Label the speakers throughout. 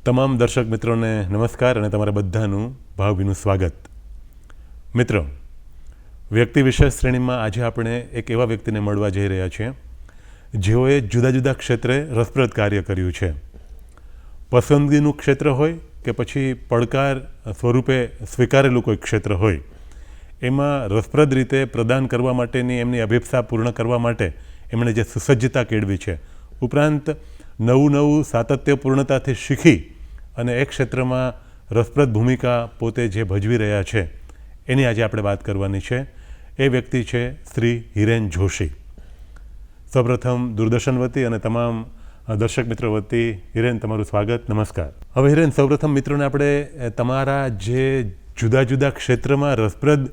Speaker 1: તમામ દર્શક મિત્રોને નમસ્કાર અને તમારા બધાનું ભાવભીનું સ્વાગત. મિત્રો, વ્યક્તિ વિશેષ શ્રેણીમાં આજે આપણે એક એવા વ્યક્તિને મળવા જઈ રહ્યા છીએ જેઓએ જુદા જુદા ક્ષેત્રે રસપ્રદ કાર્ય કર્યું છે. પસંદગીનું ક્ષેત્ર હોય કે પછી પડકાર સ્વરૂપે સ્વીકારેલું કોઈ ક્ષેત્ર હોય, એમાં રસપ્રદ રીતે પ્રદાન કરવા માટેની એમની અભિપ્સા પૂર્ણ કરવા માટે એમણે જે સુસજ્જતા કેળવી છે, ઉપરાંત નવું સાતત્યપૂર્ણતાથી શીખી અને એક ક્ષેત્રમાં રસપ્રદ ભૂમિકા પોતે જે ભજવી રહ્યા છે એની આજે આપણે વાત કરવાની છે. એ વ્યક્તિ છે શ્રી હિરેન જોશી. સૌપ્રથમ દૂરદર્શન વતી અને તમામ દર્શક મિત્રો વતી હિરેન, તમારું સ્વાગત. નમસ્કાર. હવે હિરેન, સૌપ્રથમ મિત્રોને આપણે તમારા જે જુદા જુદા ક્ષેત્રમાં રસપ્રદ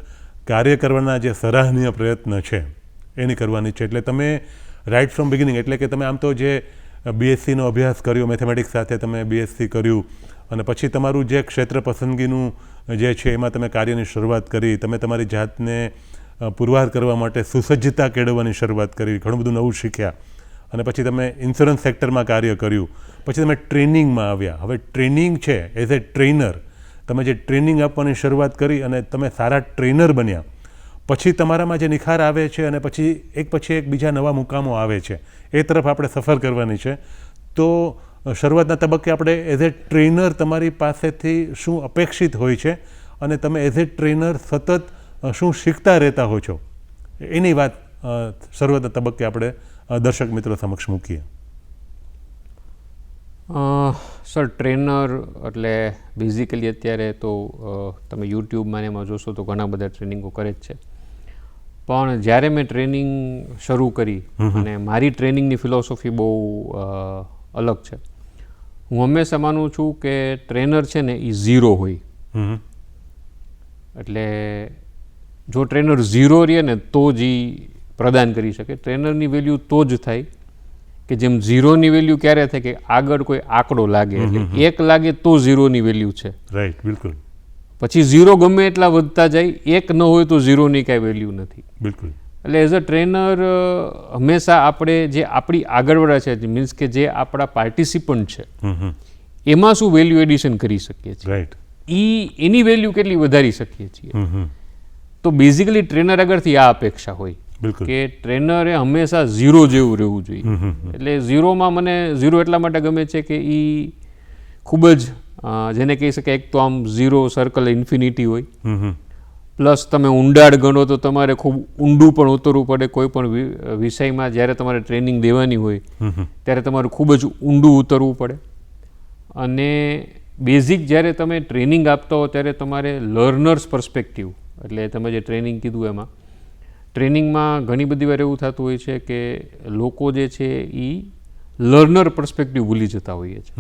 Speaker 1: કાર્ય કરવાના જે સરાહનીય પ્રયત્ન છે એની કરવાની છે. એટલે તમે રાઇટ ફ્રોમ બિગિનિંગ, એટલે કે તમે આમ તો જે બીએસસીનો અભ્યાસ કર્યો, મેથેમેટિક્સ સાથે તમે બીએસસી કર્યું અને પછી તમારું જે ક્ષેત્ર પસંદગીનું જે છે એમાં તમે કાર્યની શરૂઆત કરી, તમે તમારી જાતને પુરવાર કરવા માટે સુસજ્જતા કેળવવાની શરૂઆત કરી, ઘણું બધું નવું શીખ્યા અને પછી તમે ઇન્સ્યોરન્સ સેક્ટરમાં કાર્ય કર્યું, પછી તમે ટ્રેનિંગમાં આવ્યા. હવે ટ્રેનિંગ છે, એઝ એ ટ્રેનર તમે જે ટ્રેનિંગ આપવાની શરૂઆત કરી અને તમે સારા ટ્રેનર બન્યા, પછી તમારામાં જે નિખાર આવે છે અને પછી એક બીજા નવા મુકામો આવે છે, એ તરફ આપણે સફર કરવાની છે. તો શરૂઆતના તબક્કે આપણે એઝ એ ટ્રેનર તમારી પાસેથી શું અપેક્ષિત હોય છે અને તમે એઝ એ ટ્રેનર સતત શું શીખતા રહેતા હો છો, એની વાત શરૂઆતના તબક્કે આપણે દર્શક મિત્રો સમક્ષ મૂકીએ.
Speaker 2: સર, ટ્રેનર એટલે બેઝિકલી અત્યારે તો તમે યુટ્યુબમાં એમાં જોશો તો ઘણા બધા ટ્રેનિંગો કરે જ છે. પણ જ્યારે મેં ટ્રેનિંગ શરૂ કરી અને મારી ટ્રેનિંગની ફિલોસોફી બહુ અલગ છે. હું હંમેશા માનું છું કે ટ્રેનર છે ને એ ઝીરો હોય. એટલે જો ટ્રેનર ઝીરો રહે ને તો જ એ પ્રદાન કરી શકે. ટ્રેનરની વેલ્યુ તો જ થાય કે જેમ ઝીરોની વેલ્યુ ક્યારે થાય કે આગળ કોઈ આંકડો લાગે, એટલે એક લાગે તો ઝીરોની વેલ્યુ છે.
Speaker 1: રાઈટ, બિલકુલ.
Speaker 2: પછી ઝીરો ગમે એટલા વધતા જાય, એક ન હોય તો ઝીરોની કાંઈ વેલ્યુ નથી.
Speaker 1: બિલકુલ.
Speaker 2: એટલે એઝ અ ટ્રેનર હંમેશા આપણે જે આપણી આગળવાળા છે, મીન્સ કે જે આપણા પાર્ટિસિપન્ટ છે, એમાં શું વેલ્યુ એડિશન કરી શકીએ છીએ,
Speaker 1: રાઈટ,
Speaker 2: એની વેલ્યુ કેટલી વધારી શકીએ છીએ. તો બેઝિકલી ટ્રેનર આગળથી આ અપેક્ષા હોય કે ટ્રેનરે હંમેશા ઝીરો જેવું રહેવું જોઈએ. એટલે ઝીરોમાં મને ઝીરો એટલા માટે ગમે છે કે એ ખૂબ જ જેને કહી શકાય, એક તો આમ ઝીરો સર્કલ ઇન્ફિનિટી હોય, પ્લસ તમે ઊંડાણ ગણો તો તમારે ખૂબ ઊંડું પણ ઉતરવું પડે. કોઈ પણ વિષયમાં જ્યારે તમારે ટ્રેનિંગ દેવાની હોય ત્યારે તમારે ખૂબ જ ઊંડું ઉતરવું પડે. અને બેઝિક જ્યારે તમે ટ્રેનિંગ આપતા હો ત્યારે તમારે લર્નર્સ પર્સપેક્ટિવ, એટલે તમે જે ટ્રેનિંગ કીધું એમાં ટ્રેનિંગમાં ઘણી બધી વાર એવું થતું હોય છે કે લોકો જે છે એ લર્નર પર્સપેક્ટિવ ભૂલી જતા હોઈએ છે.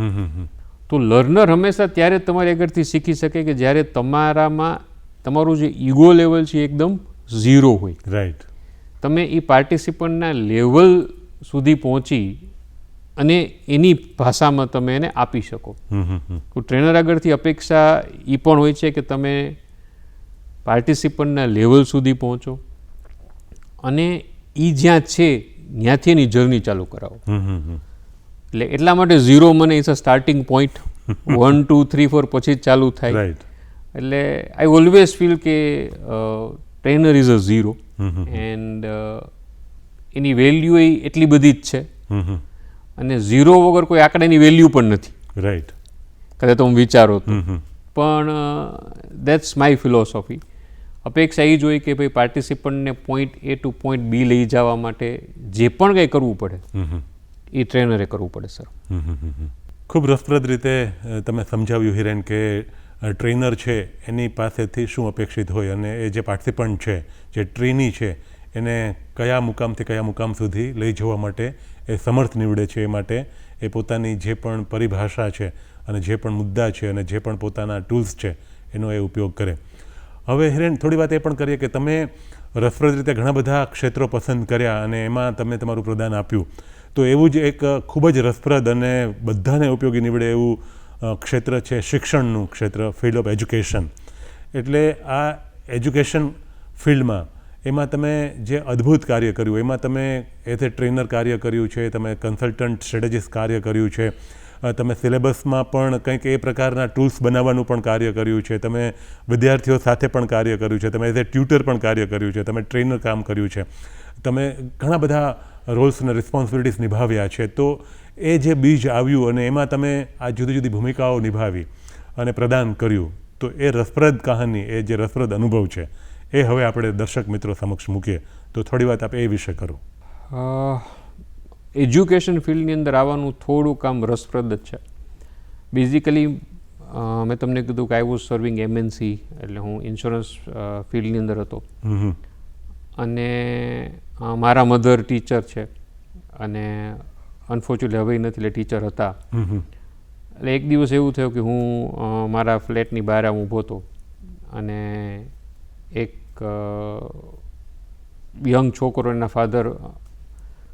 Speaker 2: તો લર્નર હંમેશા ત્યારે તમારી આગળથી શીખી શકે કે જ્યારે તમારામાં તમારું જે ઈગો લેવલ છે એકદમ ઝીરો હોય.
Speaker 1: રાઈટ.
Speaker 2: તમે એ પાર્ટિસિપન્ટના લેવલ સુધી પહોંચી અને એની ભાષામાં તમે એને આપી શકો. તો ટ્રેનર આગળથી અપેક્ષા એ પણ હોય છે કે તમે પાર્ટિસિપન્ટના લેવલ સુધી પહોંચો અને એ જ્યાં છે ત્યાંથી એની જર્ની ચાલુ કરાવો. એટલે એટલા માટે ઝીરો મને ઇઝ અ સ્ટાર્ટિંગ પોઈન્ટ. 1 2 3 4 પછી જ ચાલુ થાય.
Speaker 1: રાઈટ.
Speaker 2: એટલે આઈ ઓલવેઝ ફીલ કે trainer is a zero and any value એ એટલી બધી જ છે અને ઝીરો વગર કોઈ આંકડાની વેલ્યુ પણ નથી.
Speaker 1: રાઈટ.
Speaker 2: કદાચ તો હું વિચારો તો પણ દેટ્સ માય ફિલોસોફી. અપેક્ષા એ જ હોય કે ભાઈ પાર્ટિસિપન્ટને પોઈન્ટ એ ટુ પોઈન્ટ બી લઈ જવા માટે જે પણ કંઈ કરવું પડે એ ટ્રેનરે કરવું પડે. સર,
Speaker 1: ખૂબ રસપ્રદ રીતે તમે સમજાવ્યું હિરેન કે ટ્રેનર છે એની પાસેથી શું અપેક્ષિત હોય અને એ જે પાર્ટિસિપન્ટ છે, જે ટ્રેની છે, એને કયા મુકામથી કયા મુકામ સુધી લઈ જવા માટે એ સમર્થ નીવડે છે. એ માટે એ પોતાની જે પણ પરિભાષા છે અને જે પણ મુદ્દા છે અને જે પણ પોતાના ટૂલ્સ છે એનો એ ઉપયોગ કરે. હવે હિરેન, થોડી વાત એ પણ કરીએ કે તમે રસપ્રદ રીતે ઘણા બધા ક્ષેત્રો પસંદ કર્યા અને એમાં તમે તમારું પ્રદાન આપ્યું. તો એવું જ એક ખૂબ જ રસપ્રદ અને બધાને ઉપયોગી નીવડે એવું ક્ષેત્ર છે શિક્ષણનું ક્ષેત્ર, ફિલ્ડ ઓફ એજ્યુકેશન. એટલે આ એજ્યુકેશન ફિલ્ડમાં એમાં તમે જે અદ્ભુત કાર્ય કર્યું, એમાં તમે એઝ એ ટ્રેનર કાર્ય કર્યું છે, તમે કન્સલ્ટન્ટ સ્ટ્રેટેજિસ્ટ કાર્ય કર્યું છે તમે સિલેબસમાં પણ કંઈક એ પ્રકારના ટૂલ્સ બનાવવાનું પણ કાર્ય કર્યું છે, તમે વિદ્યાર્થીઓ સાથે પણ કાર્ય કર્યું છે, તમે એઝ એ ટ્યુટર પણ કાર્ય કર્યું છે, તમે ટ્રેનર કામ કર્યું છે, તમે ઘણા બધા રોલ્સ અને રિસ્પોન્સિબિલિટીઝ નિભાવ્યા છે. તો એ જે બીજ આવ્યું અને એમાં તમે આ જુદી જુદી ભૂમિકાઓ નિભાવી અને પ્રદાન કર્યું, તો એ રસપ્રદ કહાની, એ જે રસપ્રદ અનુભવ છે એ હવે આપણે દર્શક મિત્રો સમક્ષ મૂકીએ. તો થોડી વાત આપ એ વિશે કરો.
Speaker 2: એજ્યુકેશન ફિલ્ડની અંદર આવવાનું થોડું કામ રસપ્રદ જ છે. બેઝિકલી મેં તમને કીધું કે આઈ વોઝ સર્વિંગ MNC, એટલે હું ઇન્સ્યોરન્સ ફિલ્ડની અંદર હતો. અને મારા મધર ટીચર છે અને અનફોર્ચ્યુનેટલી હવે નથી, એટલે ટીચર હતા. એટલે એક દિવસ એવું થયું કે હું મારા ફ્લેટની બહાર ઊભો હતો અને એક યંગ છોકરો, એના ફાધર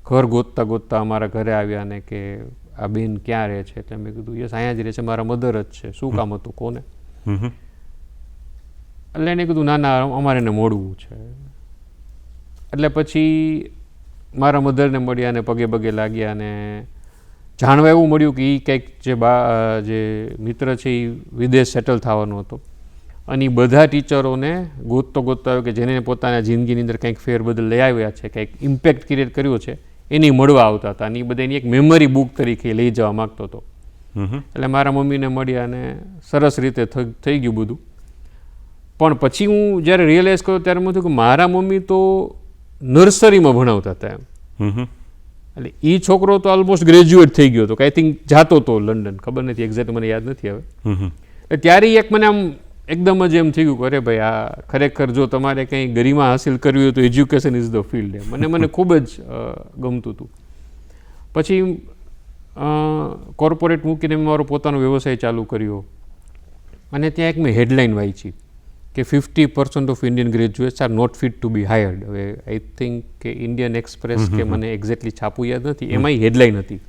Speaker 2: ઘર ગોતતા ગોતતા અમારા ઘરે આવ્યા ને કે આ બેન ક્યાં રહે છે? એટલે મેં કીધું યસ અહીંયા જ રહે છે, મારા મધર જ છે. શું કામ હતું કોને? એટલે એને કીધું ના ના અમારે એને મળવું છે. એટલે પછી મારા મધરને મળ્યા અને પગે પગે લાગ્યા અને જાણવા એવું મળ્યું કે એ કંઈક જે મિત્ર છે એ વિદેશ સેટલ થવાનો હતો અને બધા ટીચરોને ગોતતો આવ્યો કે જેને પોતાના જિંદગીની અંદર કંઈક ફેરબદલ લઈ આવ્યા છે, કંઈક ઇમ્પેક્ટ ક્રિએટ કર્યો છે, એની મળવા આવતા હતા અને એ બધા એની એક મેમરી બુક તરીકે લઈ જવા માગતો હતો. એટલે મારા મમ્મીને મળ્યા અને સરસ રીતે થઈ ગયું બધું. પણ પછી હું જ્યારે રિયલાઇઝ કર્યો ત્યારે મેં થયું કે મારા મમ્મી તો નર્સરીમાં ભણાવતા હતા એમ. એટલે એ છોકરો તો ઓલમોસ્ટ ગ્રેજ્યુએટ થઈ ગયો હતો, આઈ થિંક જાતો હતો લંડન, ખબર નથી એક્ઝેક્ટ, મને યાદ નથી હવે. ત્યારે એક મને આમ એકદમ જ એમ થઈ ગયું કે અરે ભાઈ આ ખરેખર જો તમારે કંઈ ગરિમા હાસિલ કરવી હોય તો એજ્યુકેશન ઇઝ ધ ફિલ્ડ. મને ખૂબ જ ગમતું હતું. પછી કોર્પોરેટ મૂકીને મેં મારો પોતાનો વ્યવસાય ચાલુ કર્યો અને ત્યાં એક મેં હેડલાઇન વાંચી કે 50% of Indian graduates are not fit to be hired. હવે આઈ થિંક કે ઇન્ડિયન એક્સપ્રેસ કે મને એક્ઝેક્ટલી છાપું યાદ નથી, એમાંય હેડલાઇન હતી.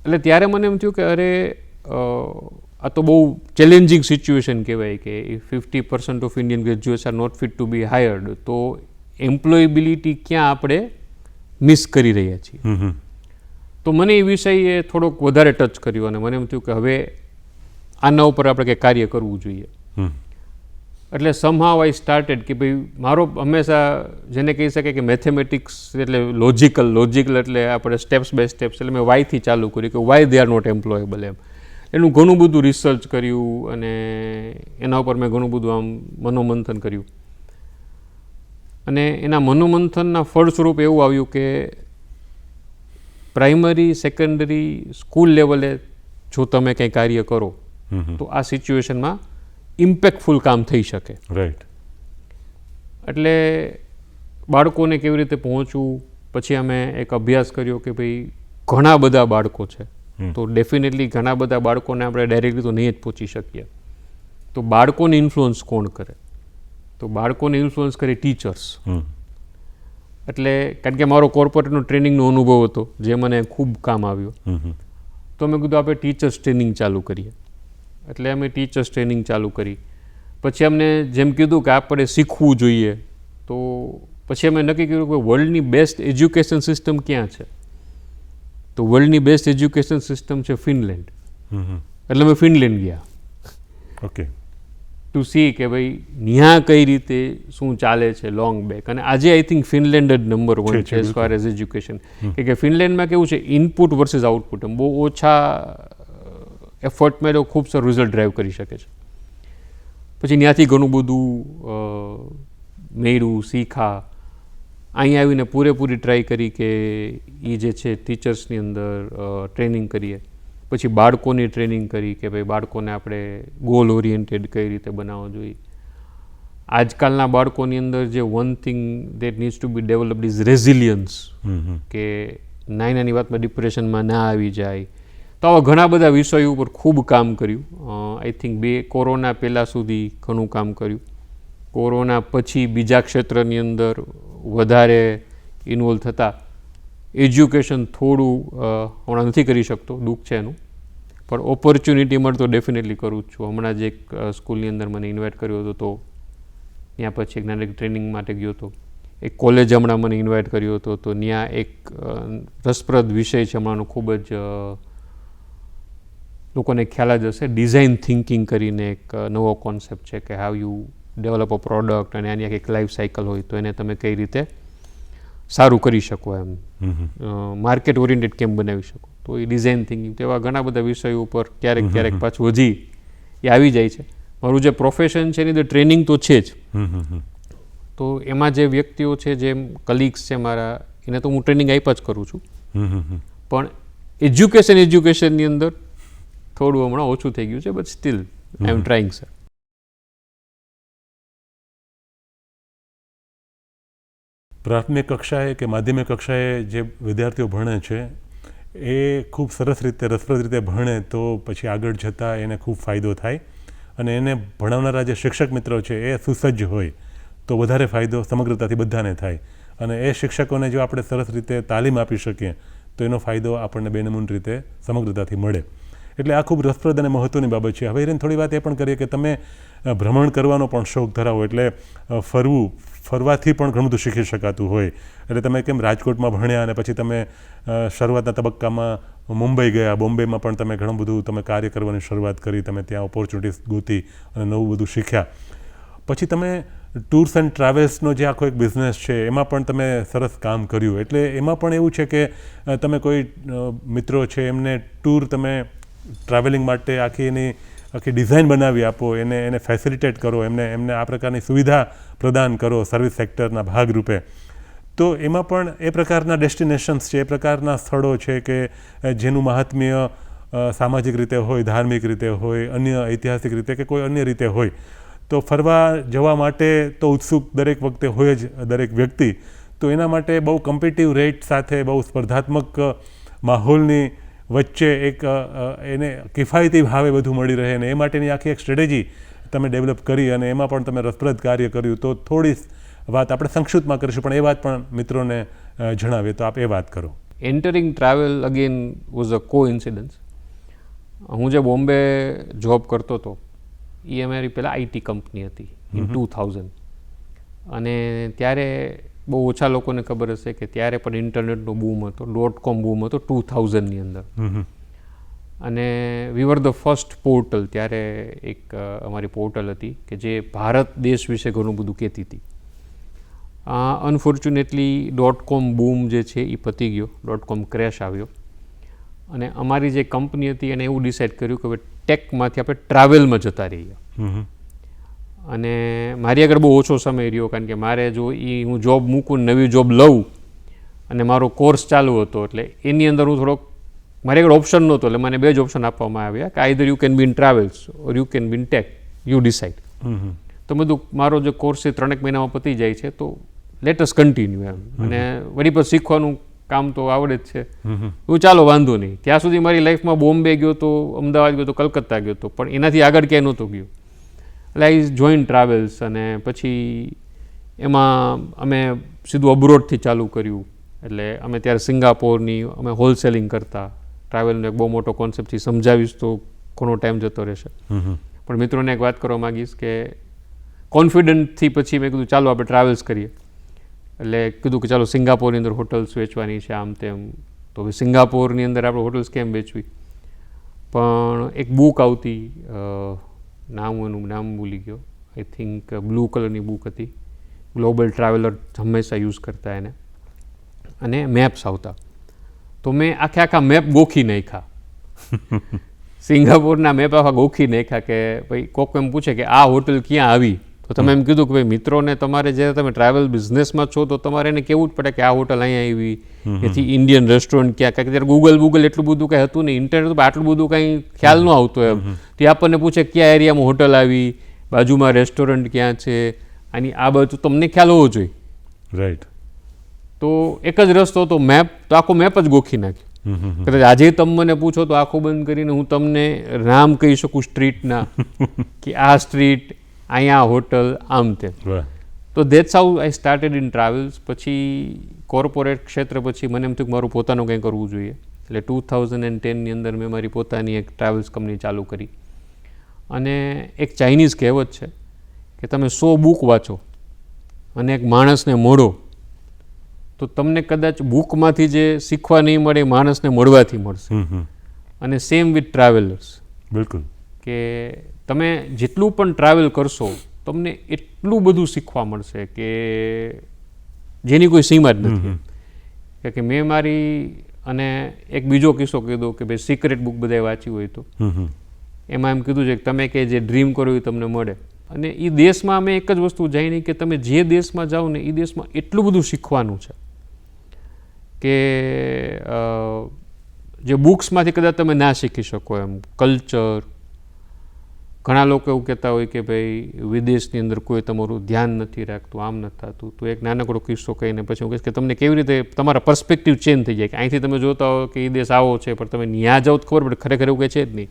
Speaker 2: એટલે ત્યારે મને એમ થયું કે અરે આ તો બહુ ચેલેન્જિંગ સિચ્યુએશન કહેવાય કે 50% of Indian graduates are not fit to be hired. તો એમ્પ્લોયેબિલિટી ક્યાં આપણે મિસ કરી રહ્યા છીએ. તો મને એ વિષયે થોડોક વધારે ટચ કર્યો અને મને એમ થયું કે હવે આના ઉપર આપણે કંઈક કાર્ય કરવું જોઈએ. એટલે સમહાવ આઈ સ્ટાર્ટેડ કે ભાઈ મારો હંમેશા જેને કહી શકે કે મેથેમેટિક્સ એટલે લોજિકલ એટલે આપણે સ્ટેપ્સ બાય સ્ટેપ્સ, એટલે મેં વાયથી ચાલુ કર્યું કે Y they are not employable એમ. એનું ઘણું બધું રિસર્ચ કર્યું અને એના ઉપર મેં ઘણું બધું આમ મનોમંથન કર્યું અને એના મનોમંથનના ફળ સ્વરૂપ એવું આવ્યું કે પ્રાઇમરી, સેકન્ડરી, સ્કૂલ લેવલે જો તમે કંઈ કાર્ય કરો તો આ સિચ્યુએશનમાં ઇમ્પેક્ટફુલ કામ થઈ શકે.
Speaker 1: રાઈટ.
Speaker 2: એટલે બાળકોને કેવી રીતે પહોંચવું, પછી અમે એક અભ્યાસ કર્યો કે ભાઈ ઘણા બધા બાળકો છે, તો ડેફિનેટલી ઘણા બધા બાળકોને આપણે ડાયરેક્ટલી તો નહીં જ પહોંચી શકીએ. તો બાળકોને ઇન્ફ્લુઅન્સ કોણ કરે? તો બાળકોને ઇન્ફ્લુઅન્સ કરે ટીચર્સ. એટલે કારણ કે મારો કોર્પોરેટનો ટ્રેનિંગનો અનુભવ હતો જે મને ખૂબ કામ આવ્યો. તો મેં કીધું આપણે ટીચર્સ ટ્રેનિંગ ચાલુ કરીએ. એટલે અમે ટીચર્સ ટ્રેનિંગ ચાલુ કરી. પછી અમને જેમ કીધું કે આપણે શીખવું જોઈએ, તો પછી અમે નક્કી કર્યું કે વર્લ્ડની બેસ્ટ એજ્યુકેશન સિસ્ટમ ક્યાં છે? તો વર્લ્ડની બેસ્ટ એજ્યુકેશન સિસ્ટમ છે ફિનલેન્ડ. એટલે અમે ફિનલેન્ડ ગયા.
Speaker 1: ઓકે.
Speaker 2: ટુ સી કે ભાઈ ત્યાં કઈ રીતે શું ચાલે છે લોંગ બેક. અને આજે આઈ થિંક ફિનલેન્ડ જ નંબર 1 છે એઝ ફાર એઝ એજ્યુકેશન. કે ફિનલેન્ડમાં કેવું છે, ઇનપુટ વર્સિસ આઉટપુટ, એમ બહુ ઓછા એફર્ટમાં એ ખૂબ સારું રિઝલ્ટ ડ્રાઈવ કરી શકે છે. પછી ત્યાંથી ઘણું બધું મેળવું, શીખા. અહીંયા આવીને પૂરેપૂરી ટ્રાય કરી કે એ જે છે ટીચર્સની અંદર ટ્રેનિંગ કરીએ. પછી બાળકોની ટ્રેનિંગ કરી કે ભાઈ બાળકોને આપણે ગોલ ઓરિએન્ટેડ કઈ રીતે બનાવવા જોઈએ. આજકાલના બાળકોની અંદર જે one thing that needs to be developed is resilience, કે નાની વાતમાં ડિપ્રેશનમાં ના આવી જાય. તો આવા ઘણા બધા વિષયો ઉપર ખૂબ કામ કર્યું. આઈ થિંક કોરોના પહેલાં સુધી ઘણું કામ કર્યું. કોરોના પછી બીજા ક્ષેત્રની અંદર વધારે ઇન્વોલ્વ થતાં એજ્યુકેશન થોડું હમણાં નથી કરી શકતો, દુઃખ છે એનું, પણ ઓપોર્ચ્યુનિટી મળે તો ડેફિનેટલી કરું જ છું. હમણાં જ એક સ્કૂલની અંદર મને ઇન્વાઇટ કર્યો હતો, તો ત્યાં પછી જ્ઞાનિક ટ્રેનિંગ માટે ગયો હતો. એક કોલેજ હમણાં મને ઇન્વાઇટ કર્યો હતો, તો ત્યાં એક રસપ્રદ વિષય છે હમણાંનો ખૂબ જ લોકોને ખ્યાલ જ હશે, ડિઝાઇન થિંકિંગ કરીને એક નવો કોન્સેપ્ટ છે કે how you develop a product, અને આની એક લાઈફ સાયકલ હોય તો એને તમે કઈ રીતે સારું કરી શકો, એમ માર્કેટ ઓરિએન્ટેડ કેમ બનાવી શકો. તો એ ડિઝાઇન થિંકિંગ, તો એવા ઘણા બધા વિષયો ઉપર ક્યારેક ક્યારેક પાછું હજી એ આવી જાય છે. મારું જે પ્રોફેશન છે એની અંદર ટ્રેનિંગ તો છે જ, તો એમાં જે વ્યક્તિઓ છે, જે કલીગ્સ છે મારા, એને તો હું ટ્રેનિંગ આપ્યા જ કરું છું. પણ એજ્યુકેશનની અંદર થોડું હમણાં ઓછું થઈ ગયું છે, but still I M trying, sir.
Speaker 1: પ્રાથમિક કક્ષાએ કે માધ્યમિક કક્ષાએ જે વિદ્યાર્થીઓ ભણે છે એ ખૂબ સરસ રીતે, રસપ્રદ રીતે ભણે તો પછી આગળ જતાં એને ખૂબ ફાયદો થાય, અને એને ભણાવનારા જે શિક્ષક મિત્રો છે એ સુસજ્જ હોય તો વધારે ફાયદો સમગ્રતાથી બધાને થાય. અને એ શિક્ષકોને જો આપણે સરસ રીતે તાલીમ આપી શકીએ તો એનો ફાયદો આપણને બેનમૂન રીતે સમગ્રતાથી મળે. એટલે આ ખૂબ રસપ્રદ અને મહત્ત્વની બાબત છે. હવે એને થોડી વાત એ પણ કરીએ કે તમે ભ્રમણ કરવાનો પણ શોખ ધરાવો, એટલે ફરવાથી પણ ઘણું બધું શીખી શકાતું હોય. એટલે તમે કેમ રાજકોટમાં ભણ્યા અને પછી તમે શરૂઆતના તબક્કામાં મુંબઈ ગયા, બોમ્બેમાં પણ તમે ઘણું બધું તમે કાર્ય કરવાની શરૂઆત કરી, તમે ત્યાં ઓપોર્ચ્યુનિટીઝ ગોતી અને નવું બધું શીખ્યા. પછી તમે ટૂર્સ એન્ડ ટ્રાવેલ્સનો જે આખો એક બિઝનેસ છે એમાં પણ તમે સરસ કામ કર્યું. એટલે એમાં પણ એવું છે કે તમે કોઈ મિત્રો છે એમને ટૂર, તમે ટ્રાવેલિંગ માટે આખી ડિઝાઇન બનાવી આપો, એને ફેસિલિટેટ કરો, એમને આ પ્રકારની સુવિધા પ્રદાન કરો સર્વિસ સેક્ટરના ભાગરૂપે. તો એમાં પણ એ પ્રકારના ડેસ્ટિનેશન્સ છે, એ પ્રકારના સ્થળો છે કે જેનું મહાત્મ્ય સામાજિક રીતે હોય, ધાર્મિક રીતે હોય, અન્ય ઐતિહાસિક રીતે કે કોઈ અન્ય રીતે હોય. તો ફરવા જવા માટે તો ઉત્સુક દરેક વખતે હોય જ દરેક વ્યક્તિ. તો એના માટે બહુ કમ્પિટિટિવ રેટ સાથે, બહુ સ્પર્ધાત્મક માહોલની વચ્ચે એક એને કિફાયતી ભાવે બધું મળી રહે, અને એ માટેની આખી એક સ્ટ્રેટેજી તમે ડેવલપ કરી, અને એમાં પણ તમે રસપ્રદ કાર્ય કર્યું. તો થોડી વાત આપણે સંક્ષિપ્તમાં કરીશું, પણ એ વાત પણ મિત્રોને જણાવીએ, તો આપ એ વાત કરો.
Speaker 2: Entering travel again was a કો ઇન્સિડન્સ. હું જે બોમ્બે જોબ કરતો હતો એ અમારી પહેલાં આઈટી કંપની હતી ઇન 2000, અને ત્યારે બહુ ઓછા લોકોને ખબર હશે કે ત્યારે પણ ઇન્ટરનેટનો બૂમ હતો, .com બૂમ હતો 2000ની અંદર. અને વી વર ધ ફર્સ્ટ પોર્ટલ. ત્યારે એક અમારી પોર્ટલ હતી કે જે ભારત દેશ વિશે ઘણું બધું કહેતી હતી. અનફોર્ચ્યુનેટલી .com બૂમ જે છે એ પતી ગયો, .com ક્રેશ આવ્યો, અને અમારી જે કંપની હતી એને એવું ડિસાઇડ કર્યું કે હવે ટેકમાંથી આપણે ટ્રાવેલમાં જતા રહીએ. અને મારી આગળ બહુ ઓછો સમય રહ્યો, કારણ કે મારે જો હું જોબ મૂકું, નવી જોબ લઉં, અને મારો કોર્સ ચાલુ હતો, એટલે એની અંદર હું થોડોક, મારી આગળ ઓપ્શન નહોતો, એટલે મને બે જ ઓપ્શન આપવામાં આવ્યા કે either you can be in travels or you can be in tech, you decide. તો બધું મારો જે કોર્સ છે 3 મહિનામાં પતી જાય છે, તો લેટ અસ કન્ટિન્યુ એમ. અને વળી પછી શીખવાનું કામ તો આવડે જ છે. હું ચાલો વાંધો નહીં. ત્યાં સુધી મારી લાઈફમાં બોમ્બે ગયો તો, અમદાવાદ ગયો તો, કલકત્તા ગયો તો, પણ એનાથી આગળ ક્યાંય નહોતો ગયો. એટલે આઈ જોઈન ટ્રાવેલ્સ, અને પછી એમાં અમે સીધું અબ્રોડથી ચાલુ કર્યું. એટલે અમે ત્યારે સિંગાપોરની અમે હોલસેલિંગ કરતા. ટ્રાવેલનો એક બહુ મોટો કોન્સેપ્ટથી સમજાવીશ તો ઘણો ટાઈમ જતો રહેશે, પણ મિત્રોને એક વાત કરવા માગીશ કે કોન્ફિડન્ટથી પછી મેં કીધું ચાલો આપણે ટ્રાવેલ્સ કરીએ. એટલે કીધું કે ચાલો સિંગાપોરની અંદર હોટલ્સ વેચવાની છે, આમ તેમ. તો હવે સિંગાપોરની અંદર આપણે હોટલ્સ કેમ વેચવી? પણ એક બુક આવતી, એનું નામ ભૂલી ગયો, આઈ થિંક બ્લુ કલરની બુક હતી, ગ્લોબલ ટ્રાવેલર હંમેશા યુઝ કરતા એને, અને મેપ્સ આવતા. તો મેં આખા મેપ ગોખી નાખ્યા, સિંગાપોરના મેપ આખા ગોખી નાખ્યા કે ભાઈ કોક એમ પૂછે કે આ હોટલ ક્યાં આવી, તો તમે એમ કીધું કે ભાઈ મિત્રોને, તમારે જ્યારે તમે ટ્રાવેલ બિઝનેસમાં છો તો તમારે એને કહેવું જ પડે કે આ હોટલ અહીંયા આવી, એથી ઇન્ડિયન રેસ્ટોરન્ટ ક્યાં, કારણ કે ત્યારે ગૂગલ એટલું બધું કંઈ હતું નહીં, ઇન્ટરનેટ પર આટલું બધું કંઈ ખ્યાલ ન આવતો એમ. તે આપણને પૂછે કયા એરિયામાં હોટલ આવી, બાજુમાં રેસ્ટોરન્ટ ક્યાં છે, આની આ બાજુ તમને ખ્યાલ હોવો જોઈએ.
Speaker 1: રાઈટ.
Speaker 2: તો એક જ રસ્તો હતો મેપ, તો આખો મેપ જ ગોખી નાખ્યો. કદાચ આજે તમે મને પૂછો તો આંખો બંધ કરીને હું તમને નામ કહી શકું સ્ટ્રીટના, કે આ સ્ટ્રીટ, અહીંયા હોટલ, આમ તેમ. તો that's how I started in travels. પછી કોર્પોરેટ ક્ષેત્ર પછી મને એમ થયું કે મારું પોતાનું કંઈ કરવું જોઈએ. એટલે 2010ની અંદર મેં મારી પોતાની એક ટ્રાવેલ્સ કંપની ચાલુ કરી. અને એક ચાઇનીઝ કહેવત છે કે તમે 100 બુક વાંચો અને એક માણસને મળો તો તમને કદાચ બુકમાંથી જે શીખવા નહીં મળે, માણસને મળવાથી મળશે. અને સેમ વિથ ટ્રાવેલર્સ.
Speaker 1: બિલકુલ.
Speaker 2: કે તમે જેટલું પણ ટ્રાવેલ કરશો તમને એટલું બધું શીખવા મળશે કે જેની કોઈ સીમા જ નથી. કે મેં મારી અને એક બીજો કિસ્સો કીધો કે ભાઈ સિક્રેટ બુક બધાએ વાંચી હોય તો એમાં એમ કીધું છે કે તમે કે જે ડ્રીમ કરો એ તમને મળે. અને એ દેશમાં અમે એક જ વસ્તુ જાણી કે તમે જે દેશમાં જાઓ ને એ દેશમાં એટલું બધું શીખવાનું છે કે જે બુક્સમાંથી કદાચ તમે ના શીખી શકો એમ. કલ્ચર, ઘણા લોકો એવું કહેતા હોય કે ભાઈ વિદેશની અંદર કોઈ તમારું ધ્યાન નથી રાખતું, આમ નથી થતું. તો એક નાનકડો કિસ્સો કહીને પછી હું કહીશ કે તમને કેવી રીતે તમારા પર્સ્પેક્ટિવ ચેન્જ થઈ જાય કે અહીંથી તમે જોતા હો કે એ દેશ આવો છે પણ તમે ત્યાં જાઓ તો ખબર પડે ખરેખર એવું કંઈ છે જ નહીં.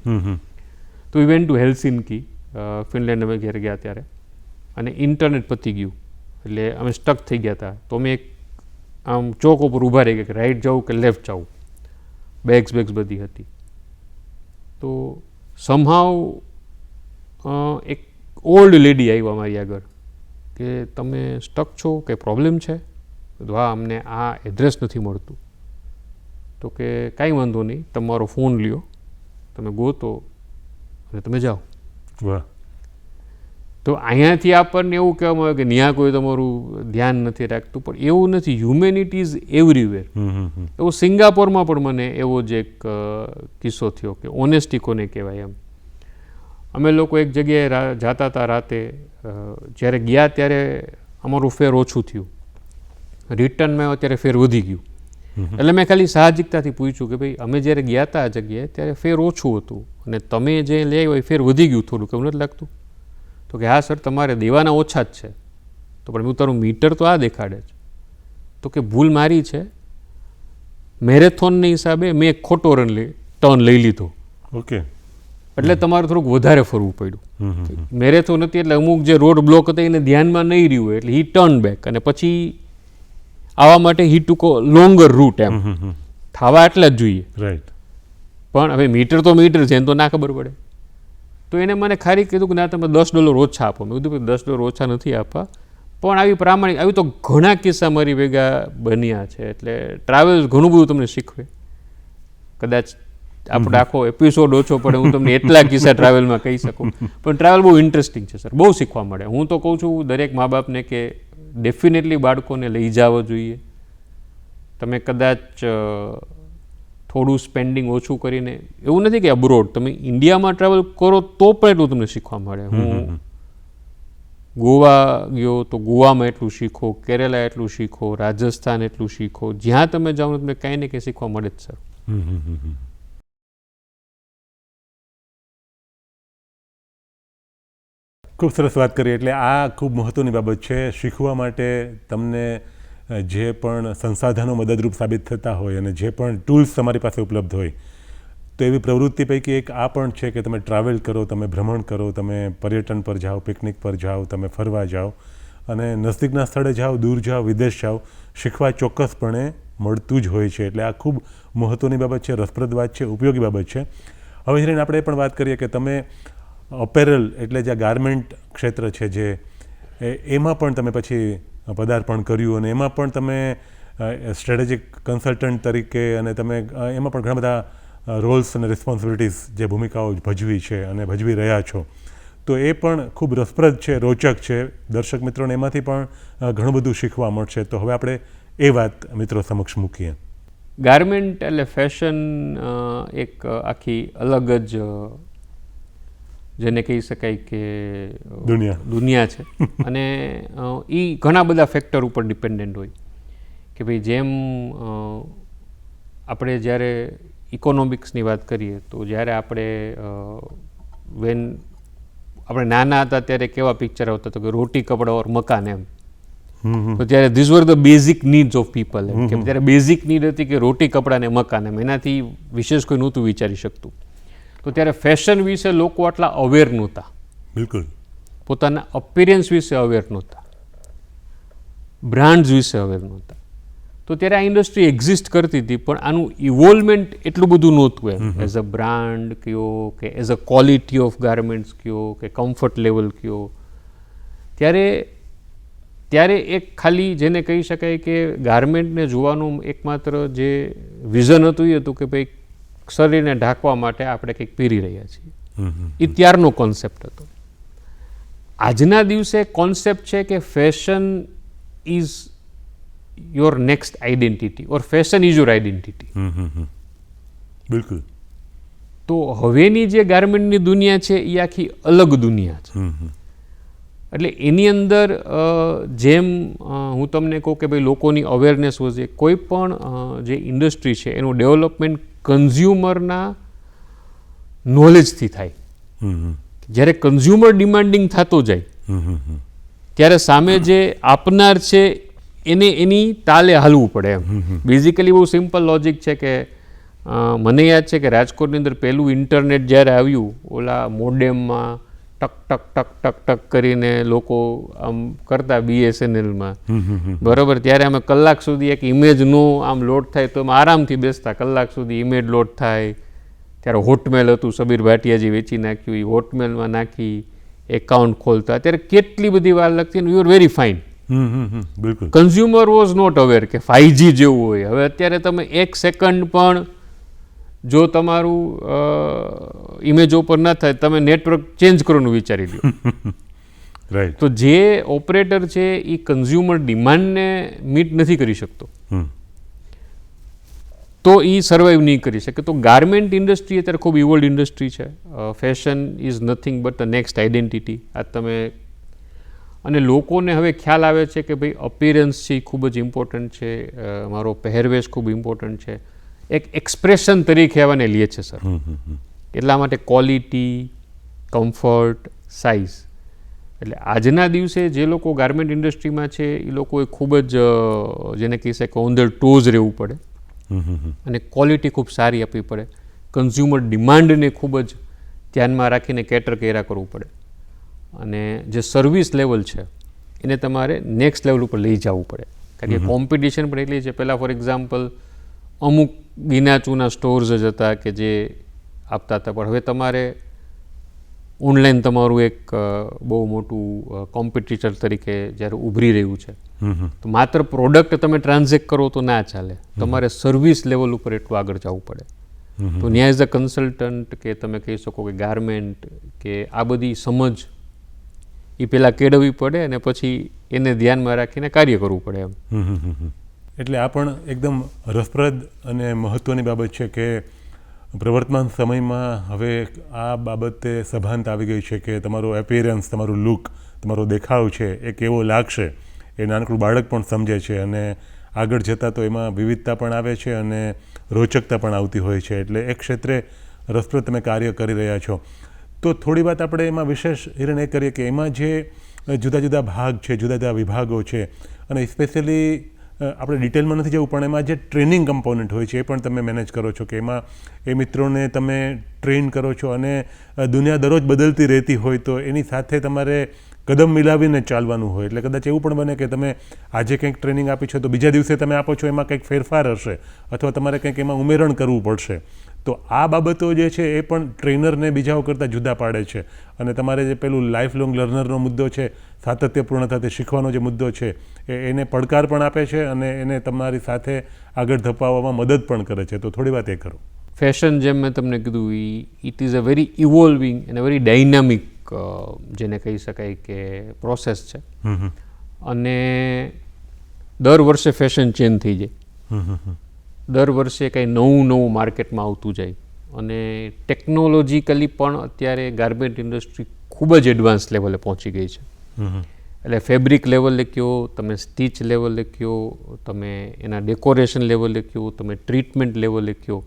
Speaker 2: તો ઇવેન્ટ ટુ હેલ્સિન્કી, ફિનલેન્ડ અમે ઘેર ગયા ત્યારે, અને ઇન્ટરનેટ પતી ગયું એટલે અમે સ્ટક થઈ ગયા હતા. તો અમે એક આમ ચોક ઉપર ઊભા રહી ગયા કે રાઈટ જાઉં કે લેફ્ટ જાઉં. બેગ્સ બધી હતી. તો સમહાવ એક ઓલ્ડ લેડી આવ્યા મારી આગળ કે તમે સ્ટક છો કે પ્રોબ્લેમ છે? હા, અમને આ એડ્રેસ નથી મળતું. તો કે કાંઈ વાંધો નહીં, તમારો ફોન લ્યો, તમે ગોતો અને તમે જાઓ.
Speaker 1: વાહ.
Speaker 2: તો અહીંયાથી આપણને એવું કહેવામાં આવે કે ત્યાં કોઈ તમારું ધ્યાન નથી રાખતું, પણ એવું નથી. Humanity is everywhere. એવું સિંગાપોરમાં પણ મને એવો જ એક કિસ્સો થયો કે ઓનેસ્ટી કોને કહેવાય એમ. અમે લોકો એક જગ્યાએ જતા હતા રાતે, જ્યારે ગયા ત્યારે અમારું ફેર ઓછું થયું, રિટર્નમાં અત્યારે ફેર વધી ગયું. એટલે મેં ખાલી સાહજિકતાથી પૂછ્યું કે ભાઈ અમે જ્યારે ગયા હતા આ જગ્યાએ ત્યારે ફેર ઓછું હતું અને તમે જે લઈ આવ્યો એ ફેર વધી ગયું થોડું, કેમ નથી લાગતું? તો કે હા સર, તમારે દેવાના ઓછા જ છે. તો પણ તારું મીટર તો આ દેખાડે છે. તો કે ભૂલ મારી છે, મેરેથોનના હિસાબે મેં એક ખોટો ટર્ન લઈ લીધો.
Speaker 1: ઓકે.
Speaker 2: એટલે તમારે થોડુંક વધારે ફરવું પડ્યું. મેરેથોન હતી એટલે અમુક જે રોડ બ્લોક હતા એને ધ્યાનમાં નહીં રહ્યું એટલે હી ટર્ન બેક અને પછી આવવા માટે હી ટુકો લોંગર રૂટ એમ. થવા એટલા જ જોઈએ.
Speaker 1: રાઈટ.
Speaker 2: પણ હવે મીટર તો મીટર છે એને તો ના ખબર પડે. તો એને મને ખાલી કીધું કે ના તમે $10 ઓછા આપો. મેં કીધું $10 ઓછા નથી આપવા, પણ આવી પ્રામાણિક આવી તો ઘણા કિસ્સા મારી ભેગા બન્યા છે. એટલે ટ્રાવેલ્સ ઘણું બધું તમને શીખવે. કદાચ આપણે આખો એપિસોડ ઓછો પડે, હું તમને એટલા કિસ્સા ટ્રાવેલમાં કહી શકું. પણ ટ્રાવેલ બહુ ઇન્ટરેસ્ટિંગ છે સર, બહુ શીખવા મળે. હું તો કહું છું દરેક મા બાપને કે ડેફિનેટલી બાળકોને લઈ જવા જોઈએ. તમે કદાચ થોડું સ્પેન્ડિંગ ઓછું કરીને, એવું નથી કે અબ્રોડ, તમે ઇન્ડિયામાં ટ્રાવેલ કરો તો પણ એટલું તમને શીખવા મળે. હું ગોવા ગયો તો ગોવામાં એટલું શીખો, કેરેલા એટલું શીખો, રાજસ્થાન એટલું શીખો. જ્યાં તમે જાઓ તમને કંઈ ને કંઈ શીખવા મળે જ સર.
Speaker 1: ખૂબ સરસ વાત કરી. એટલે આ ખૂબ મહત્ત્વની બાબત છે. શીખવા માટે તમને જે પણ સંસાધનો મદદરૂપ સાબિત થતા હોય અને જે પણ ટૂલ્સ તમારી પાસે ઉપલબ્ધ હોય, તો એવી પ્રવૃત્તિ પૈકી એક આ પણ છે કે તમે ટ્રાવેલ કરો, તમે ભ્રમણ કરો, તમે પર્યટન પર જાઓ, પિકનિક પર જાઓ, તમે ફરવા જાઓ અને નજીકના સ્થળે જાઓ, દૂર જાઓ, વિદેશ જાઓ, શીખવા ચોક્કસપણે મળતું જ હોય છે. એટલે આ ખૂબ મહત્ત્વની બાબત છે, રસપ્રદ વાત છે, ઉપયોગી બાબત છે. હવે હિરેન, આપણે એ પણ વાત કરીએ કે તમે અપેરલ એટલે જે ગાર્મેન્ટ ક્ષેત્ર છે જે એમાં પણ તમે પછી પદાર્પણ કર્યું અને એમાં પણ તમે સ્ટ્રેટેજિક કન્સલ્ટન્ટ તરીકે અને તમે એમાં પણ ઘણા બધા રોલ્સ અને રિસ્પોન્સિબિલિટીઝ જે ભૂમિકાઓ ભજવી છે અને ભજવી રહ્યા છો. તો એ પણ ખૂબ રસપ્રદ છે, રોચક છે. દર્શક મિત્રોને એમાંથી પણ ઘણું બધું શીખવા મળશે. તો હવે આપણે એ વાત મિત્રો સમક્ષ મૂકીએ.
Speaker 2: ગાર્મેન્ટ એટલે ફેશન એક આખી અલગ જ જેને કહી શકાય કે દુનિયા છે. અને એ ઘણા બધા ફેક્ટર ઉપર ડિપેન્ડન્ટ હોય કે ભાઈ જેમ આપણે જ્યારે ઇકોનોમિક્સની વાત કરીએ તો જ્યારે આપણે નાના હતા ત્યારે કેવા પિક્ચર આવતા હતા કે રોટી કપડા ઓર મકાન એમ. તો ત્યારે these were the basic needs of people એમ કે ત્યારે બેઝિક નીડ હતી કે રોટી કપડા ને મકાન એમ. એનાથી વિશેષ કોઈ નહોતું વિચારી શકતું. તો ત્યારે ફેશન વિશે લોકો આટલા અવેર નહોતા.
Speaker 1: બિલકુલ.
Speaker 2: પોતાના અપિયરન્સ વિશે અવેર નહોતા, બ્રાન્ડ્સ વિશે અવેર નહોતા. તો ત્યારે આ ઇન્ડસ્ટ્રી એક્ઝિસ્ટ કરતી હતી પણ આનું ઇવોલ્વમેન્ટ એટલું બધું નહોતું એમ. એઝ અ બ્રાન્ડ કયો કે as a quality of garments કયો કે કમ્ફર્ટ લેવલ કયો, ત્યારે એક ખાલી જેને કહી શકાય કે ગાર્મેન્ટને જોવાનું એકમાત્ર જે વિઝન હતું એ હતું કે ભાઈ શરીરને ઢાંકવા માટે આપણે કંઈક પહેરી રહ્યા છીએ. એ ત્યારનો કોન્સેપ્ટ હતો. આજના દિવસે કોન્સેપ્ટ છે કે fashion is your next identity or fashion is your identity.
Speaker 1: બિલકુલ.
Speaker 2: તો હવેની જે ગાર્મેન્ટની દુનિયા છે એ આખી અલગ દુનિયા છે. એટલે એની અંદર જેમ હું તમને કહું કે ભાઈ લોકોની અવેરનેસ વધે, કોઈ પણ જે ઇન્ડસ્ટ્રી છે એનું ડેવલપમેન્ટ કન્ઝ્યુમરના નોલેજથી થાય. જ્યારે કન્ઝ્યુમર ડિમાન્ડિંગ થતો જાય ત્યારે સામે જે આપનાર છે એને એની તાલે હાલવું પડે એમ. બેઝિકલી બહુ સિમ્પલ લોજિક છે કે મને યાદ છે કે રાજકોટની અંદર પહેલું ઇન્ટરનેટ જ્યારે આવ્યું, ઓલા મોડેમમાં ટક ટક ટક ટક ટક કરીને લોકો આમ કરતા BSNLમાં, બરાબર, ત્યારે અમે કલાક સુધી એક ઇમેજનું આમ લોડ થાય તો અમે આરામથી બેસતા, કલાક સુધી ઇમેજ લોડ થાય. ત્યારે હોટમેલ હતું, સબીર ભાટિયાજી વેચી નાખ્યું, એ હોટમેલમાં નાખી એકાઉન્ટ ખોલતા. ત્યારે કેટલી બધી વાર લાગતી અને યુ આર વેરી ફાઇન.
Speaker 1: બિલકુલ.
Speaker 2: કન્ઝ્યુમર વોઝ નોટ અવેર કે 5G જેવું હોય. હવે અત્યારે તમે 1 સેકન્ડ પણ જો તમારું ઇમેજ ઓપન ના થાય, તમે નેટવર્ક ચેન્જ કરવાનું વિચારી લો.
Speaker 1: રાઈટ.
Speaker 2: તો જે ઓપરેટર છે એ કન્ઝ્યુમર ડિમાન્ડને મીટ નથી કરી શકતો, તો એ સર્વાઈવ નહીં કરી શકે. તો ગાર્મેન્ટ ઇન્ડસ્ટ્રી અત્યારે ખૂબ ઇવોલ્ડ ઇન્ડસ્ટ્રી છે. Fashion is nothing but the next identity. આ તમે, અને લોકોને હવે ખ્યાલ આવે છે કે ભાઈ અપિયરન્સ છે એ ખૂબ જ ઇમ્પોર્ટન્ટ છે, મારો પહેરવેશ ખૂબ ઇમ્પોર્ટન્ટ છે, એક એક્સપ્રેશન તરીકે આવાને લે છે સર. એટલા માટે ક્વોલિટી, કમ્ફર્ટ, સાઇઝ. એટલે આજના દિવસે જે લોકો ગાર્મેન્ટ ઇન્ડસ્ટ્રીમાં છે એ લોકોએ ખૂબ જ જેને કહી શકે ઓન ધ ટોઝ રહેવું પડે અને ક્વોલિટી ખૂબ સારી આપવી પડે. કન્ઝ્યુમર ડિમાન્ડને ખૂબ જ ધ્યાનમાં રાખીને કેટર કર્યા કરવું પડે. અને જે સર્વિસ લેવલ છે એને તમારે નેક્સ્ટ લેવલ ઉપર લઈ જવું પડે. કારણ કે કોમ્પિટિશન પણ એટલી છે. પહેલાં ફોર એક્ઝામ્પલ અમુક ગીનાચૂના સ્ટોર્સ જ હતા કે જે આપતા હતા, પણ હવે તમારે ઓનલાઈન તમારું એક બહુ મોટું કોમ્પિટિટર તરીકે જ્યારે ઉભરી રહ્યું છે, તો માત્ર પ્રોડક્ટ તમે ટ્રાન્ઝેક્ટ કરો તો ના ચાલે, તમારે સર્વિસ લેવલ ઉપર એટલું આગળ જવું પડે. તો ન્યા એઝ અ કન્સલ્ટન્ટ કે તમે કહી શકો કે ગાર્મેન્ટ કે આ બધી સમજ એ પહેલાં કેળવવી પડે અને પછી એને ધ્યાનમાં રાખીને કાર્ય કરવું પડે એમ.
Speaker 1: એટલે આ પણ એકદમ રસપ્રદ અને મહત્ત્વની બાબત છે કે પ્રવર્તમાન સમયમાં હવે આ બાબતે સભાનતા આવી ગઈ છે કે તમારો એપિયરન્સ, તમારું લુક, તમારો દેખાવ છે એ કેવો લાગશે એ નાનકડું બાળક પણ સમજે છે અને આગળ જતાં તો એમાં વિવિધતા પણ આવે છે અને રોચકતા પણ આવતી હોય છે. એટલે એક ક્ષેત્રે રસપ્રદ તમે કાર્ય કરી રહ્યા છો. તો થોડી વાત આપણે એમાં વિશેષ હિરણ એ કરીએ કે એમાં જે જુદા જુદા ભાગ છે, જુદા જુદા વિભાગો છે, અને સ્પેશિયલી આપણે ડિટેલમાં નથી જવું પણ એમાં જે ટ્રેનિંગ કમ્પોનન્ટ હોય છે એ પણ તમે મેનેજ કરો છો કે એમાં એ મિત્રોને તમે ટ્રેન કરો છો અને દુનિયા દરરોજ બદલતી રહેતી હોય તો એની સાથે તમારે કદમ મિલાવીને ચાલવાનું હોય. એટલે કદાચ એવું પણ બને કે તમે આજે કંઈક ટ્રેનિંગ આપી છે તો બીજા દિવસે તમે આપો છો એમાં કંઈક ફેરફાર હશે અથવા તમારે કંઈક એમાં ઉમેરણ કરવું પડશે. તો આ બાબતો જે છે એ પણ ટ્રેનરને બીજાઓ કરતાં જુદા પાડે છે અને તમારે જે પેલું લાઈફ લોંગ લર્નરનો મુદ્દો છે, સાતત્યપૂર્ણતાથી શીખવાનો જે મુદ્દો છે એને પડકાર પણ આપે છે અને એને તમારી સાથે આગળ ધપાવવામાં મદદ પણ કરે છે. તો થોડી વાત એ કરો.
Speaker 2: ફેશન જેમ મેં તમને કીધું, ઇટ ઇઝ અ વેરી ઇવોલ્વિંગ અને વેરી ડાયનામિક જેને કહી શકાય કે પ્રોસેસ છે. અને દર વર્ષે ફેશન ચેન્જ થઈ જાય, દર વર્ષે કંઈ નવું નવું માર્કેટમાં આવતું જાય અને ટેકનોલોજીકલી પણ અત્યારે ગાર્મેન્ટ ઇન્ડસ્ટ્રી ખૂબ જ એડવાન્સ લેવલે પહોંચી ગઈ છે. એટલે ફેબ્રિક લેવલે કહો, તમે સ્ટીચ લેવલે કહો, તમે એના ડેકોરેશન લેવલે કહો, તમે ટ્રીટમેન્ટ લેવલે કહો,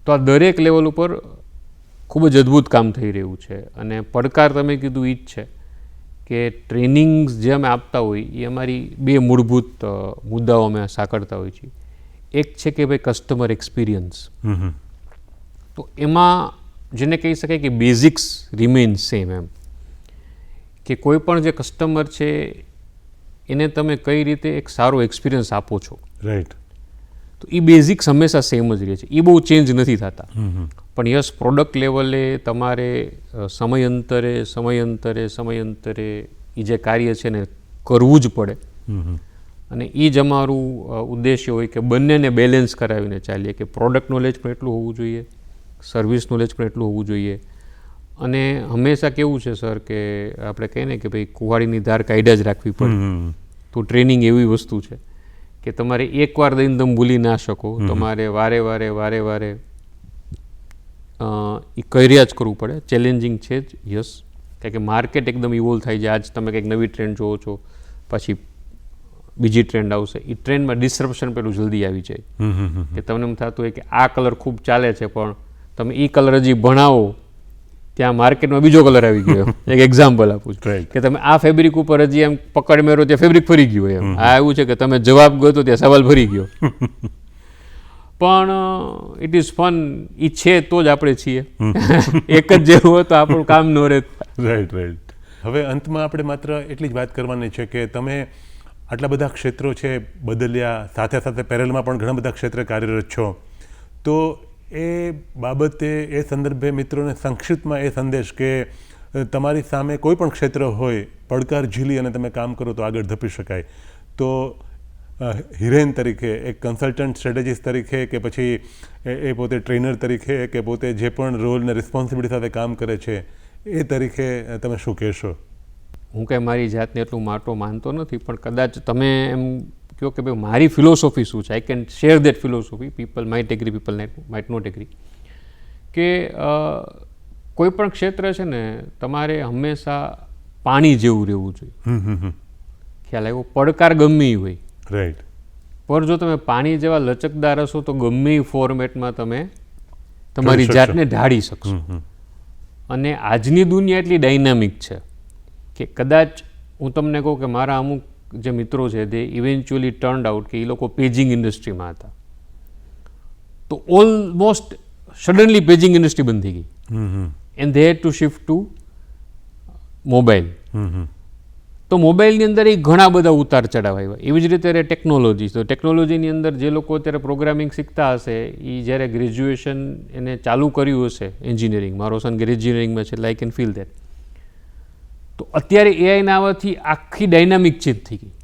Speaker 2: તો આ દરેક લેવલ ઉપર ખૂબ જ અદ્ભુત કામ થઈ રહ્યું છે. અને પડકાર તમે કીધું એ જ છે કે ટ્રેનિંગ્સ જે અમે આપતા હોય એ અમારી બે મૂળભૂત મુદ્દાઓ અમે સાંકળતા હોય છીએ. એક છે કે ભાઈ કસ્ટમર એક્સપિરિયન્સ. તો એમાં જેને કહી શકાય કે બેઝિક્સ રિમેન સેમ એમ કે કોઈ પણ જે કસ્ટમર છે એને તમે કઈ રીતે એક સારો એક્સપિરિયન્સ આપો છો.
Speaker 1: રાઈટ.
Speaker 2: તો એ બેઝિક્સ હંમેશા સેમ જ રહે છે, એ બહુ ચેન્જ નથી થતા. પણ યસ, પ્રોડક્ટ લેવલે તમારે સમયાંતરે એ જે કાર્ય છે ને કરવું જ પડે. અને એ જ અમારું ઉદ્દેશ્ય હોય કે બંનેને બેલેન્સ કરાવીને ચાલીએ કે પ્રોડક્ટ નોલેજ પણ એટલું હોવું જોઈએ, સર્વિસ નોલેજ પણ એટલું હોવું જોઈએ અને હંમેશા કેવું છે સર કે આપણે કહીએ ને કે ભાઈ કુહાડીની ધાર કાઢ્યા જ રાખવી પડે. તો ટ્રેનિંગ એવી વસ્તુ છે કે તમારે એકવાર દઈને તમે ભૂલી ના શકો, તમારે વારે વારે એ કર્યા જ કરવું પડે. ચેલેન્જિંગ છે જ, યસ, કારણ કે માર્કેટ એકદમ ઇવોલ્વ થાય છે. આજ તમે કંઈક નવી ટ્રેન્ડ જોવો છો, પછી બીજી ટ્રેન્ડ આવશે. એ ટ્રેન્ડમાં ડિસ્રપ્શન પેલું જલ્દી આવી જાય કે તમને એમ થતું હોય કે આ કલર ખૂબ ચાલે છે, પણ તમે એ કલર હજી ભણાવો ત્યાં માર્કેટમાં બીજો કલર આવી ગયો. એક એક્ઝામ્પલ આપું છું કે તમે આ ફેબ્રિક ઉપર હજી એમ પકડ મેરો ત્યાં ફેબ્રિક ફરી ગયું હોય. એમ આ એવું છે કે તમે જવાબ ગયો તો ત્યાં સવાલ ફરી ગયો. પણ ઇટ ઇઝ ફન. એ છે તો જ આપણે છીએ. એક જ જેવું હોય તો આપણું કામ ન રહે.
Speaker 1: રાઈટ. હવે અંતમાં આપણે માત્ર એટલી જ વાત કરવાની છે કે તમે આટલા બધા ક્ષેત્રો છે બદલ્યા, સાથે સાથે પેરેલમાં પણ ઘણા બધા ક્ષેત્રે કાર્યરત છો, તો એ બાબતે, એ સંદર્ભે મિત્રોને સંક્ષિપ્તમાં એ સંદેશ કે તમારી સામે કોઈ પણ ક્ષેત્ર હોય, પડકાર ઝીલી અને તમે કામ કરો તો આગળ ધપી શકાય. તો હિરેન તરીકે, એક કન્સલ્ટન્ટ સ્ટ્રેટેજિસ્ટ તરીકે, કે પછી એ પોતે ટ્રેનર તરીકે, કે પોતે જે પણ રોલ ને રિસ્પોન્સિબિલિટી સાથે કામ કરે છે એ તરીકે તમે શું કહેશો?
Speaker 2: હું કંઈ મારી જાતને એટલું માટો માનતો નથી, પણ કદાચ તમે એમ કહો કે ભાઈ મારી ફિલોસોફી શું છે, I can share that philosophy. People might agree, people might not agree. કે કોઈ પણ ક્ષેત્ર છે ને, તમારે હંમેશા પાણી જેવું રહેવું જોઈએ. ખ્યાલ આવ્યો? પડકાર ગમે એ હોય,
Speaker 1: રાઈટ,
Speaker 2: પણ જો તમે પાણી જેવા લચકદાર હશો તો ગમે એ ફોર્મેટમાં તમે તમારી જાતને ઢાળી શકશો. અને આજની દુનિયા એટલી ડાયનામિક છે કે કદાચ હું તમને કહું કે મારા અમુક જે મિત્રો છે તે ઇવેન્ચ્યુઅલી ટર્ન્ડ આઉટ કે એ લોકો પેજિંગ ઇન્ડસ્ટ્રીમાં હતા, તો ઓલમોસ્ટ સડનલી પેજિંગ ઇન્ડસ્ટ્રી બંધ થઈ ગઈ and they had to shift to mobile. તો મોબાઈલની અંદર એ ઘણા બધા ઉતાર ચઢાવ આવ્યા. એવી જ રીતે ટેકનોલોજી, તો ટેકનોલોજીની અંદર જે લોકો અત્યારે પ્રોગ્રામિંગ શીખતા હશે, એ જ્યારે ગ્રેજ્યુએશન એને ચાલુ કર્યું હશે એન્જિનિયરિંગ, મારો સન એન્જિનિયરિંગમાં છે એટલે આઈ કેન ફીલ દેટ, તો અત્યારે એઆઈના આવવાથી આખી ડાયનામિક ચેન્જ થઈ ગઈ.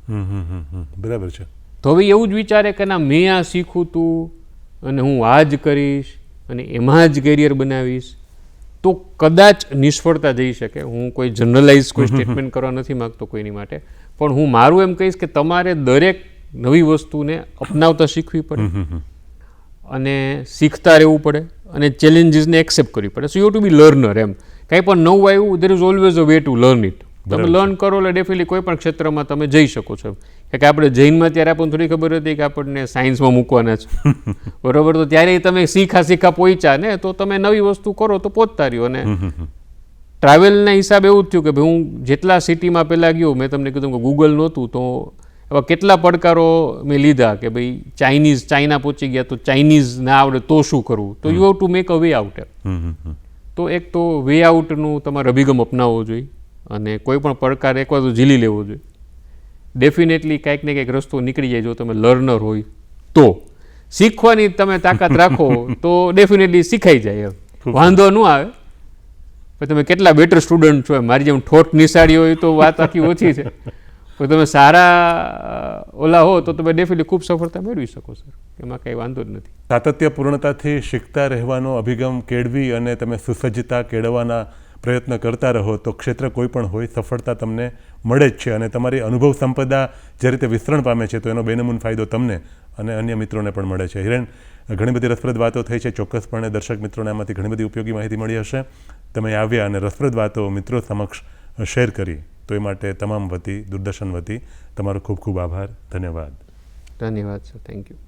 Speaker 1: બરાબર છે.
Speaker 2: તો હવે એવું જ વિચારે કે ના મેં આ શીખું તું અને હું આ જ કરીશ અને એમાં જ કેરિયર બનાવીશ, તો કદાચ નિષ્ફળતા જઈ શકે. હું કોઈ જનરલાઇઝ કોઈ સ્ટેટમેન્ટ કરવા નથી માગતો કોઈની માટે, પણ હું મારું એમ કહીશ કે તમારે દરેક નવી વસ્તુને અપનાવતા શીખવી પડે અને શીખતા રહેવું પડે અને ચેલેન્જીસને એક્સેપ્ટ કરવી પડે. So you to be learner. એમ કંઈ પણ નવું આવ્યું, there is always a way to learn it. તમે લર્ન કરો એટલે ડેફિનેટલી કોઈ પણ ક્ષેત્રમાં તમે જઈ શકો છો. કે આપણે જૈનમાં ત્યારે આપણને થોડી ખબર હતી કે આપણને સાયન્સમાં મૂકવાના છે, બરાબર? તો ત્યારે તમે શીખા પહોંચ્યા ને, તો તમે નવી વસ્તુ કરો તો પહોંચતા રહ્યો. અને ટ્રાવેલના હિસાબે એવું જ થયું કે ભાઈ હું જેટલા સિટીમાં પહેલાં ગયો, મેં તમને કીધું કે ગૂગલ નહોતું, તો એવા કેટલા પડકારો મેં લીધા કે ભાઈ ચાઇના પહોંચી ગયા તો ચાઇનીઝ ના આવડે તો શું કરવું? તો you have to make a way out. તો એક તો વે આઉટનું તમારે અભિગમ અપનાવવો જોઈએ અને કોઈ પણ પડકાર એકવાર તો ઝીલી લેવો જોઈએ. ડેફિનેટલી કંઈક ને કંઈક રસ્તો નીકળી જાય જો તમે લર્નર હોય તો. શીખવાની તમે તાકાત રાખો તો ડેફિનેટલી શીખાઈ જાય, વાંધો ન આવે. પણ તમે કેટલા બેટર સ્ટુડન્ટ છો, મારી જેમ ઠોઠ નિશાળી હોય તો વાત આખી ઓછી છે, પણ તમે સારા ઓલા હો તો તમે ડેફિનેટલી ખૂબ સફળતા મેળવી શકો સર. એમાં કંઈ વાંધો જ નથી.
Speaker 1: સાતત્યપૂર્ણતાથી શીખતા રહેવાનો અભિગમ કેળવી અને તમે સુસજ્જતા કેળવવાના પ્રયત્ન કરતા રહો તો ક્ષેત્ર કોઈ પણ હોય, સફળતા તમને મળે જ છે. અને તમારી અનુભવ સંપદા જે રીતે વિસ્તરણ પામે છે તો એનો બેનમૂન ફાયદો તમને અને અન્ય મિત્રોને પણ મળે છે. હિરેન, ઘણી બધી રસપ્રદ વાતો થઈ છે. ચોક્કસપણે દર્શક મિત્રોને આમાંથી ઘણી બધી ઉપયોગી માહિતી મળી હશે. તમે આવ્યા અને રસપ્રદ વાતો મિત્રો સમક્ષ શેર કરી, તો એ માટે તમામ વતી, દૂરદર્શન વતી તમારો ખૂબ ખૂબ આભાર. ધન્યવાદ.
Speaker 2: ધન્યવાદ સર. Thank you.